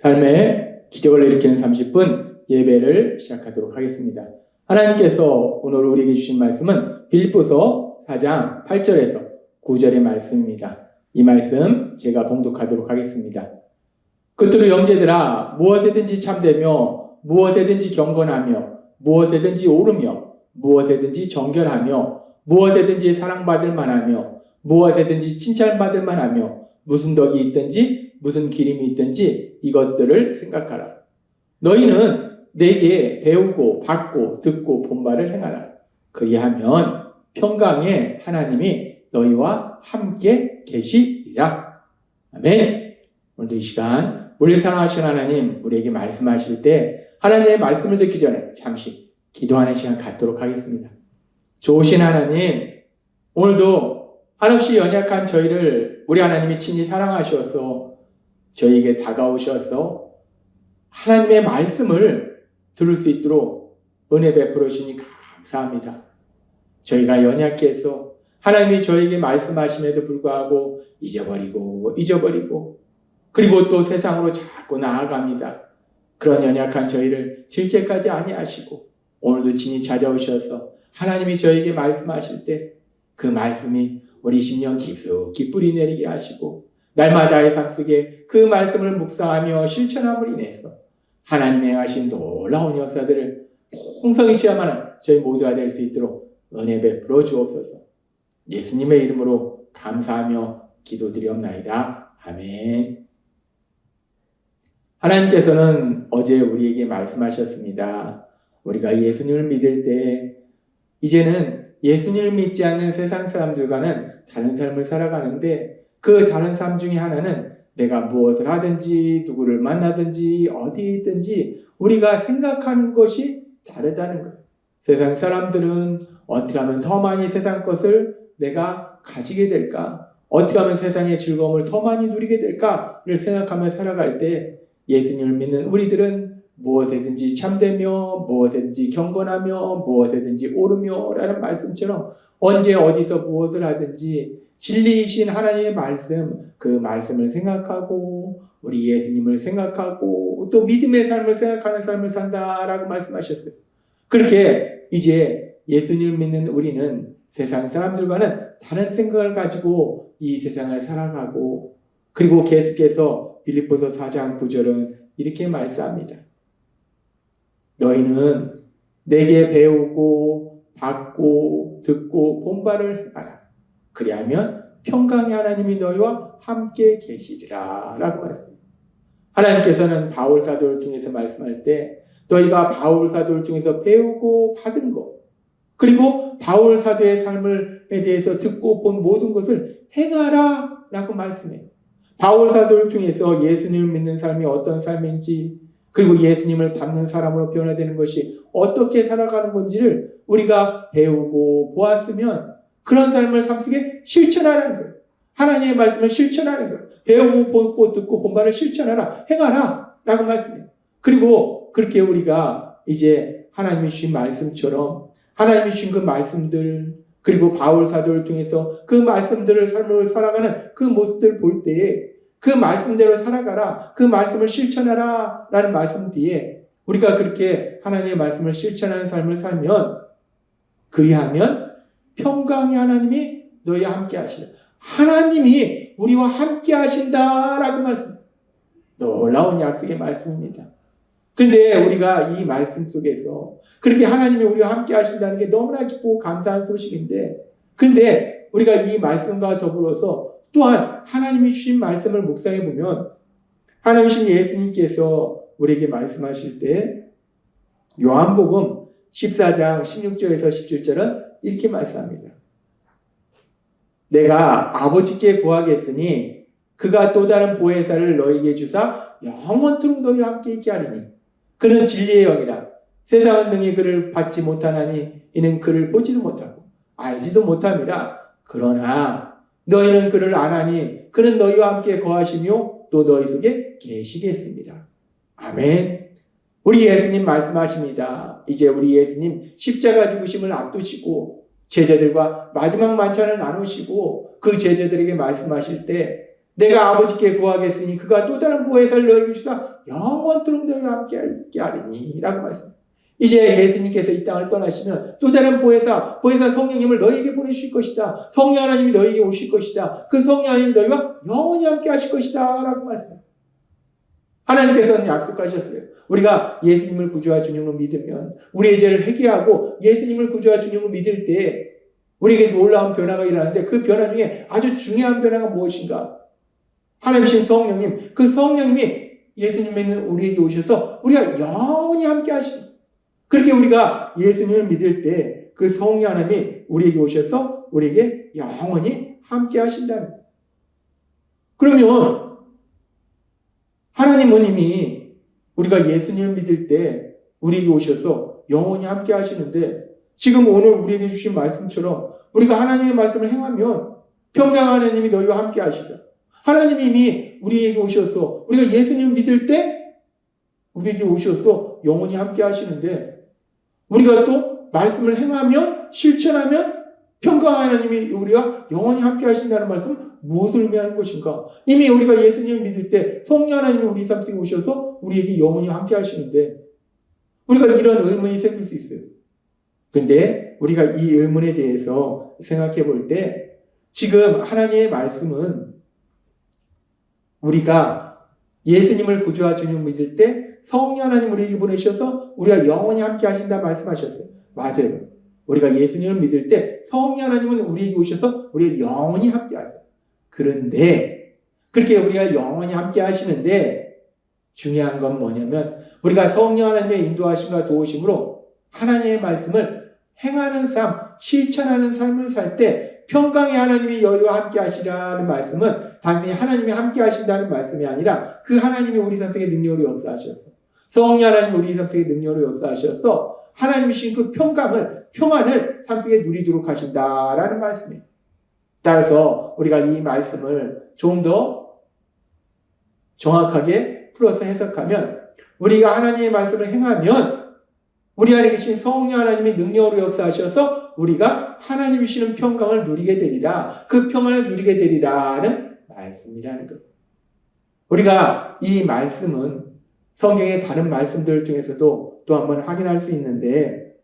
삶의 기적을 일으키는 30분 예배를 시작하도록 하겠습니다. 하나님께서 오늘 우리에게 주신 말씀은 빌립보서 4장 8절에서 9절의 말씀입니다. 이 말씀 제가 봉독하도록 하겠습니다. 그토록 형제들아, 무엇에든지 참되며 무엇에든지 경건하며 무엇에든지 옳으며 무엇에든지 정결하며 무엇에든지 사랑받을 만하며 무엇에든지 칭찬받을 만하며 무슨 덕이 있든지 무슨 기림이 있든지 이것들을 생각하라. 너희는 내게 배우고 받고 듣고 본바를 행하라. 그리하면 평강의 하나님이 너희와 함께 계시리라. 아멘. 오늘도 이 시간 우리 사랑하신 하나님 우리에게 말씀하실 때 하나님의 말씀을 듣기 전에 잠시 기도하는 시간 갖도록 하겠습니다. 좋으신 하나님, 오늘도 한없이 연약한 저희를 우리 하나님이 친히 사랑하셔서 저희에게 다가오셔서 하나님의 말씀을 들을 수 있도록 은혜 베풀어 주시니 감사합니다. 저희가 연약해서 하나님이 저에게 말씀하심에도 불구하고 잊어버리고 그리고 또 세상으로 자꾸 나아갑니다. 그런 연약한 저희를 질책까지 아니하시고 오늘도 친히 찾아오셔서 하나님이 저에게 말씀하실 때 그 말씀이 우리 심령 깊숙이 뿌리 내리게 하시고 날마다의 삶 속에 그 말씀을 묵상하며 실천함으로 인해서 하나님의 하신 놀라운 역사들을 풍성히 시험하는 저희 모두가 될 수 있도록 은혜 베풀어 주옵소서. 예수님의 이름으로 감사하며 기도드리옵나이다. 아멘. 하나님께서는 어제 우리에게 말씀하셨습니다. 우리가 예수님을 믿을 때 이제는 예수님을 믿지 않는 세상 사람들과는 다른 삶을 살아가는데 그 다른 삶 중에 하나는 내가 무엇을 하든지 누구를 만나든지 어디에 있든지 우리가 생각하는 것이 다르다는 거예요. 세상 사람들은 어떻게 하면 더 많이 세상 것을 내가 가지게 될까? 어떻게 하면 세상의 즐거움을 더 많이 누리게 될까를 생각하며 살아갈 때 예수님을 믿는 우리들은 무엇에든지 참되며 무엇에든지 경건하며 무엇에든지 옳으며 라는 말씀처럼 언제 어디서 무엇을 하든지 진리이신 하나님의 말씀, 그 말씀을 생각하고 우리 예수님을 생각하고 또 믿음의 삶을 생각하는 삶을 산다라고 말씀하셨어요. 그렇게 이제 예수님을 믿는 우리는 세상 사람들과는 다른 생각을 가지고 이 세상을 살아가고 그리고 계속해서 빌립보서 4장 9절은 이렇게 말씀합니다. 너희는 내게 배우고 받고 듣고 본바를 행하라. 그리하면 평강의 하나님이 너희와 함께 계시리라 라고 말했습니다. 하나님께서는 바울 사도를 통해서 말씀할 때 너희가 바울 사도를 통해서 배우고 받은 것 그리고 바울 사도의 삶에 대해서 듣고 본 모든 것을 행하라 라고 말씀해요. 바울 사도를 통해서 예수님을 믿는 삶이 어떤 삶인지 그리고 예수님을 닮는 사람으로 변화되는 것이 어떻게 살아가는 건지를 우리가 배우고 보았으면 그런 삶을 삶 속에 실천하라는 거예요. 하나님의 말씀을 실천하는 거예요. 배우고 보고 듣고 본 바를 실천하라, 행하라 라고 말씀해요. 그리고 그렇게 우리가 이제 하나님이 주신 말씀처럼 하나님이 주신 그 말씀들 그리고 바울 사도를 통해서 그 말씀들을 삶으로 살아가는 그 모습들을 볼 때에 그 말씀대로 살아가라, 그 말씀을 실천하라 라는 말씀 뒤에 우리가 그렇게 하나님의 말씀을 실천하는 삶을 살면 그리하면 평강의 하나님이 너희와 함께 하시라. 하나님이 우리와 함께 하신다라고 말씀합니다. 놀라운 약속의 말씀입니다. 그런데 우리가 이 말씀 속에서 그렇게 하나님이 우리와 함께 하신다는 게 너무나 기쁘고 감사한 소식인데 그런데 우리가 이 말씀과 더불어서 또한 하나님이 주신 말씀을 묵상해 보면 하나님이신 예수님께서 우리에게 말씀하실 때 요한복음 14장 16절에서 17절은 이렇게 말씀합니다. 내가 아버지께 구하겠으니 그가 또 다른 보혜사를 너희에게 주사 영원토록 너희와 함께 있게 하리니 그는 진리의 영이라 세상은 능히 그를 받지 못하나니 이는 그를 보지도 못하고 알지도 못함이라. 그러나 너희는 그를 아나니 그는 너희와 함께 거하시며 또 너희 속에 계시겠습니다. 아멘. 우리 예수님 말씀하십니다. 이제 우리 예수님 십자가 죽으심을 앞두시고 제자들과 마지막 만찬을 나누시고 그 제자들에게 말씀하실 때 내가 아버지께 구하겠으니 그가 또 다른 보혜사를 너에게 주사 영원토록 너희와 함께 하리니 라고 말씀합니다. 이제 예수님께서 이 땅을 떠나시면 또 다른 보혜사 성령님을 너희에게 보내주실 것이다. 성령 하나님이 너희에게 오실 것이다. 그 성령 하나님 너희와 영원히 함께 하실 것이다 라고 말씀합니다. 하나님께서는 약속하셨어요. 우리가 예수님을 구주와 주님으로 믿으면 우리의 죄를 회개하고 예수님을 구주와 주님으로 믿을 때 우리에게 놀라운 변화가 일어나는데 그 변화 중에 아주 중요한 변화가 무엇인가? 하나님이신 성령님, 그 성령님이 예수님 믿는 우리에게 오셔서 우리가 영원히 함께 하시고 그렇게 우리가 예수님을 믿을 때 그 성령 하나님이 우리에게 오셔서 우리에게 영원히 함께 하신다는 거예요. 그러면 하나님은 이미 우리가 예수님을 믿을 때 우리에게 오셔서 영원히 함께 하시는데 지금 오늘 우리에게 주신 말씀처럼 우리가 하나님의 말씀을 행하면 평강 하나님이 너희와 함께 하시다. 하나님이 이미 우리에게 오셔서 우리가 예수님을 믿을 때 우리에게 오셔서 영원히 함께 하시는데 우리가 또 말씀을 행하면 실천하면 평강 하나님이 우리와 영원히 함께 하신다는 말씀 무엇을 의미하는 것인가? 이미 우리가 예수님을 믿을 때 성령 하나님이 우리 삶 속에 오셔서 우리에게 영원히 함께 하시는데 우리가 이런 의문이 생길 수 있어요. 그런데 우리가 이 의문에 대해서 생각해 볼 때 지금 하나님의 말씀은 우리가 예수님을 구주와 주님을 믿을 때 성령 하나님 우리에게 보내셔서 우리가 영원히 함께 하신다 말씀하셨어요. 맞아요. 우리가 예수님을 믿을 때 성령 하나님은 우리에게 오셔서 우리가 영원히 함께 하세요. 그런데 그렇게 우리가 영원히 함께 하시는데 중요한 건 뭐냐면 우리가 성령 하나님의 인도하심과 도우심으로 하나님의 말씀을 행하는 삶, 실천하는 삶을 살 때 평강의 하나님이 너희와 함께 하시라는 말씀은 단순히 하나님이 함께 하신다는 말씀이 아니라 그 하나님이 우리 삶 속에 능력으로 역사하셔서 성령 하나님이 우리 삶 속에 능력으로 역사하셔서 하나님이신 그 평강을, 평안을 삶 속에 누리도록 하신다라는 말씀이에요. 따라서 우리가 이 말씀을 좀 더 정확하게 풀어서 해석하면 우리가 하나님의 말씀을 행하면 우리 안에 계신 성령 하나님의 능력으로 역사하셔서 우리가 하나님이 주시는 평강을 누리게 되리라. 그 평안을 누리게 되리라는 말씀이라는 것. 우리가 이 말씀은 성경의 다른 말씀들 중에서도 또 한번 확인할 수 있는데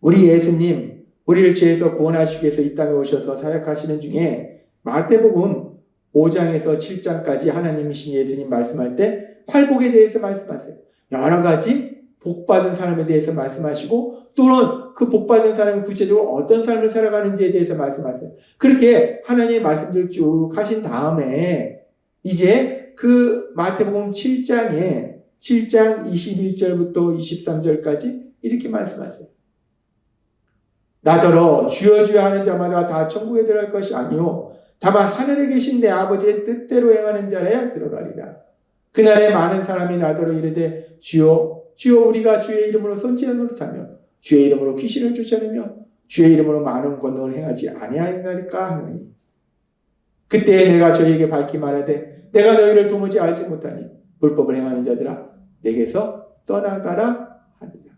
우리 예수님, 우리를 죄에서 구원하시기 위해서 이 땅에 오셔서 사역하시는 중에 마태복음 5장에서 7장까지 하나님이신 예수님 말씀할 때 팔복에 대해서 말씀하세요. 여러 가지 복받은 사람에 대해서 말씀하시고 또는 그 복받은 사람이 구체적으로 어떤 삶을 살아가는지에 대해서 말씀하세요. 그렇게 하나님의 말씀들 쭉 하신 다음에 이제 그 마태복음 7장에 7장 21절부터 23절까지 이렇게 말씀하세요. 나더러 주여 주여 하는 자마다 다 천국에 들어갈 것이 아니요 다만 하늘에 계신 내 아버지의 뜻대로 행하는 자라야 들어가리라. 그날에 많은 사람이 나더러 이르되 주여 주여 우리가 주의 이름으로 선지자 노릇하며 주의 이름으로 귀신을 쫓아내며 주의 이름으로 많은 권능을 행하지 아니하였나이까 하느니 그때 내가 저희에게 밝히 말하되 내가 너희를 도무지 알지 못하니 불법을 행하는 자들아 내게서 떠나가라 하니라.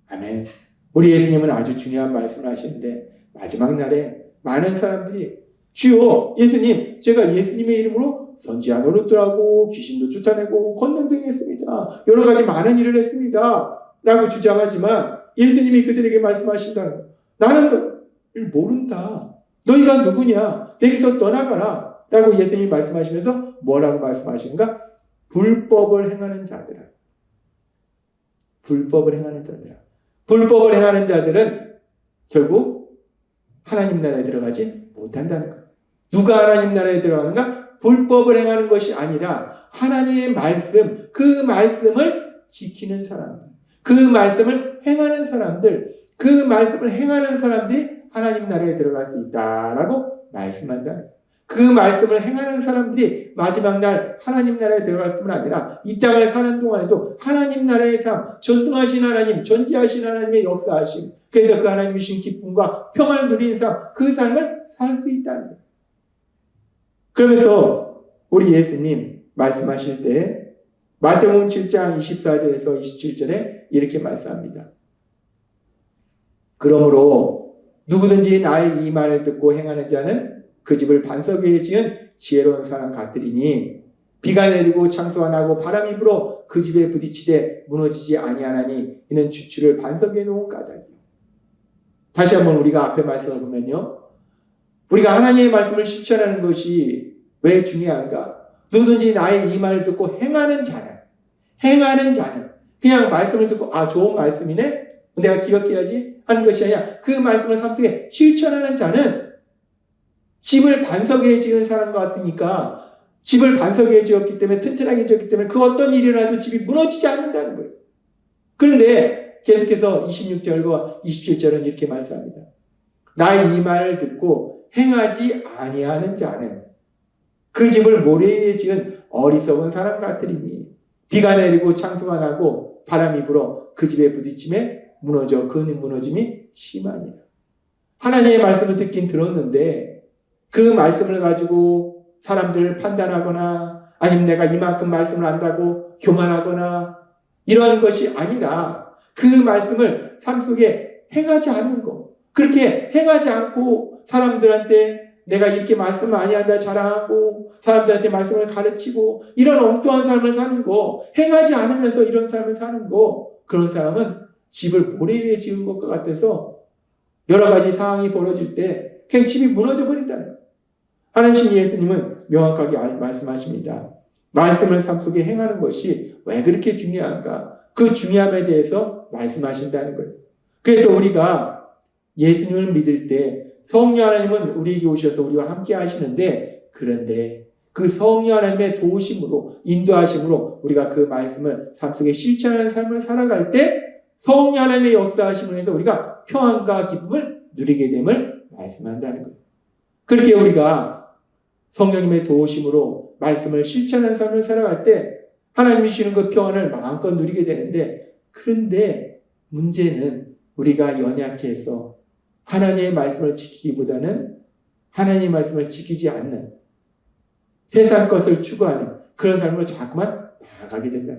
아멘. 우리 예수님은 아주 중요한 말씀을 하시는데 마지막 날에 많은 사람들이 주여 예수님 제가 예수님의 이름으로 선지자 노릇도 하고 귀신도 쫓아내고 권능도 행했습니다. 여러 가지 많은 일을 했습니다. 라고 주장하지만 예수님이 그들에게 말씀하신다. 나는 모른다. 너희가 누구냐? 내게서 떠나가라. 라고 예수님이 말씀하시면서 뭐라고 말씀하시는가? 불법을 행하는 자들아. 불법을 행하는 자들아. 불법을 행하는 자들은 결국 하나님 나라에 들어가지 못한다는 거예요. 누가 하나님 나라에 들어가는가? 불법을 행하는 것이 아니라 하나님의 말씀, 그 말씀을 지키는 사람들, 그 말씀을 행하는 사람들, 그 말씀을 행하는 사람들이 하나님 나라에 들어갈 수 있다라고 말씀한다는 거예요. 그 말씀을 행하는 사람들이 마지막 날 하나님 나라에 들어갈 뿐만 아니라 이 땅을 사는 동안에도 하나님 나라의 삶, 전능하신 하나님, 전지하신 하나님의 역사하심, 그래서 그 하나님이 주신 기쁨과 평안을 누리는 삶, 그 삶을 살 수 있다는 거예요. 그러면서 우리 예수님 말씀하실 때 마태복음 7장 24절에서 27절에 이렇게 말씀합니다. 그러므로 누구든지 나의 이 말을 듣고 행하는 자는 그 집을 반석 위에 지은 지혜로운 사람 같으리니 비가 내리고 창수가 나고 바람이 불어 그 집에 부딪히되 무너지지 아니하나니 이는 주추를 반석 위에 놓은 까닭이요. 다시 한번 우리가 앞에 말씀을 보면요, 우리가 하나님의 말씀을 실천하는 것이 왜 중요한가? 누구든지 나의 이 말을 듣고 행하는 자는 그냥 말씀을 듣고 좋은 말씀이네? 내가 기억해야지 하는 것이 아니라 그 말씀을 삶 속에 실천하는 자는 집을 반석 위에 지은 사람과 같으니까 집을 반석 위에 지었기 때문에 튼튼하게 지었기 때문에 그 어떤 일이 일어나도 집이 무너지지 않는다는 거예요. 그런데 계속해서 26절과 27절은 이렇게 말씀합니다. 나의 이 말을 듣고 행하지 아니하는 자는 그 집을 모래 위에 지은 어리석은 사람 같으리니 비가 내리고 창수가 나고 바람이 불어 그 집에 부딪힘에 무너져 그 무너짐이 심하니라. 하나님의 말씀을 듣긴 들었는데 그 말씀을 가지고 사람들을 판단하거나 아니면 내가 이만큼 말씀을 안다고 교만하거나 이런 것이 아니라 그 말씀을 삶 속에 행하지 않는 거. 그렇게 행하지 않고 사람들한테 내가 이렇게 말씀을 많이 한다 자랑하고 사람들한테 말씀을 가르치고 이런 엉뚱한 삶을 사는 거, 행하지 않으면서 이런 삶을 사는 거, 그런 사람은 집을 모래 위에 지은 것과 같아서 여러 가지 상황이 벌어질 때 그냥 집이 무너져 버린다는 거예요. 하나님 예수님은 명확하게 말씀하십니다. 말씀을 삶 속에 행하는 것이 왜 그렇게 중요한가? 그 중요함에 대해서 말씀하신다는 거예요. 그래서 우리가 예수님을 믿을 때 성령 하나님은 우리에게 오셔서 우리와 함께 하시는데, 그런데 그 성령 하나님의 도우심으로 인도하심으로 우리가 그 말씀을 삶 속에 실천하는 삶을 살아갈 때 성령 하나님의 역사하심을 해서 우리가 평안과 기쁨을 누리게 됨을 말씀한다는 거예요. 그렇게 우리가 성령님의 도우심으로 말씀을 실천하는 삶을 살아갈 때 하나님이 주시는 그 평안을 마음껏 누리게 되는데, 그런데 문제는 우리가 연약해서 하나님의 말씀을 지키기보다는 하나님의 말씀을 지키지 않는 세상 것을 추구하는 그런 삶으로 자꾸만 나아가게 된다.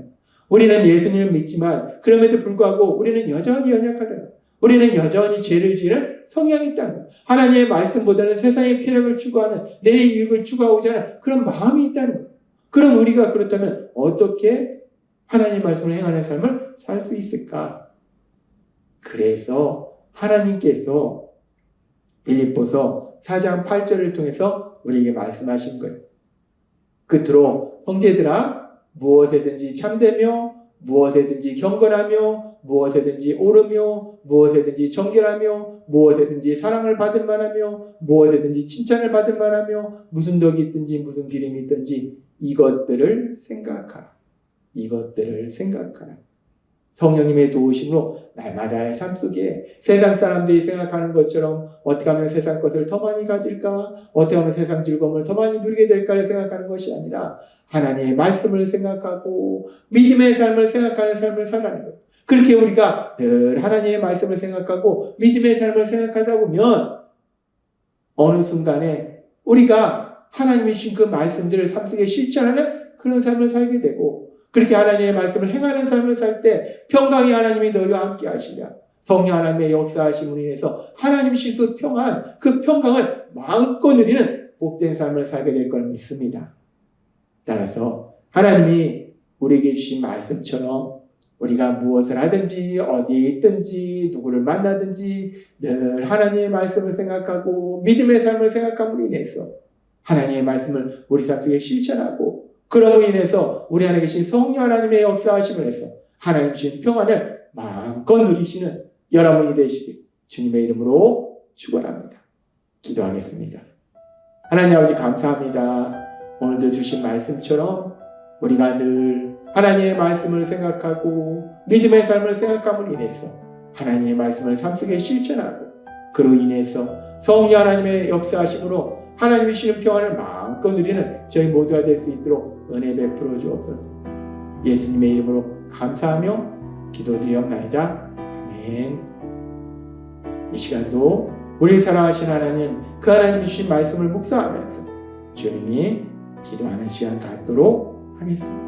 우리는 예수님을 믿지만 그럼에도 불구하고 우리는 여전히 연약하다. 우리는 여전히 죄를 지는 성향이 있다는, 하나님의 말씀보다는 세상의 쾌락을 추구하는, 내 이익을 추구하고자 하는 그런 마음이 있다는 것. 그럼 우리가 그렇다면 어떻게 하나님의 말씀을 행하는 삶을 살 수 있을까? 그래서 하나님께서 빌립보서 4장 8절을 통해서 우리에게 말씀하신 거예요. 끝으로 형제들아, 무엇에든지 참되며 무엇에든지 경건하며 무엇에든지 옳으며 무엇에든지 정결하며 무엇에든지 사랑을 받을 만하며 무엇에든지 칭찬을 받을 만하며 무슨 덕이 있든지 무슨 기름이 있든지 이것들을 생각하라. 이것들을 생각하라. 성령님의 도우심으로 날마다의 삶 속에 세상 사람들이 생각하는 것처럼 어떻게 하면 세상 것을 더 많이 가질까? 어떻게 하면 세상 즐거움을 더 많이 누리게 될까를 생각하는 것이 아니라 하나님의 말씀을 생각하고 믿음의 삶을 생각하는 삶을 살아가는 거예요. 그렇게 우리가 늘 하나님의 말씀을 생각하고 믿음의 삶을 생각하다 보면 어느 순간에 우리가 하나님이 주신 그 말씀들을 삶 속에 실천하는 그런 삶을 살게 되고, 그렇게 하나님의 말씀을 행하는 삶을 살 때 평강이 하나님이 너희와 함께 하시랴. 성령 하나님의 역사하심으로 인해서 하나님이 주신 그 평안, 그 평강을 마음껏 누리는 복된 삶을 살게 될 걸 믿습니다. 따라서 하나님이 우리에게 주신 말씀처럼 우리가 무엇을 하든지 어디에 있든지 누구를 만나든지 늘 하나님의 말씀을 생각하고 믿음의 삶을 생각함으로 인해서 하나님의 말씀을 우리 삶 속에 실천하고, 그럼으로 인해서 우리 안에 계신 성령 하나님의 역사하심을 해서 하나님 주신 평안을 마음껏 누리시는 여러분이 되시길 주님의 이름으로 축원합니다. 기도하겠습니다. 하나님 아버지 감사합니다. 오늘도 주신 말씀처럼 우리가 늘 하나님의 말씀을 생각하고 믿음의 삶을 생각함으로 인해서 하나님의 말씀을 삶 속에 실천하고, 그로 인해서 성령 하나님의 역사하심으로 하나님이 주시는 평안을 마음껏 누리는 저희 모두가 될 수 있도록 은혜 베풀어 주옵소서. 예수님의 이름으로 감사하며 기도드리옵나이다. 아멘. 이 시간도 우리 사랑하신 하나님, 그 하나님이 주신 말씀을 묵상하면서 주님이 기도하는 시간 갖도록 하겠습니다.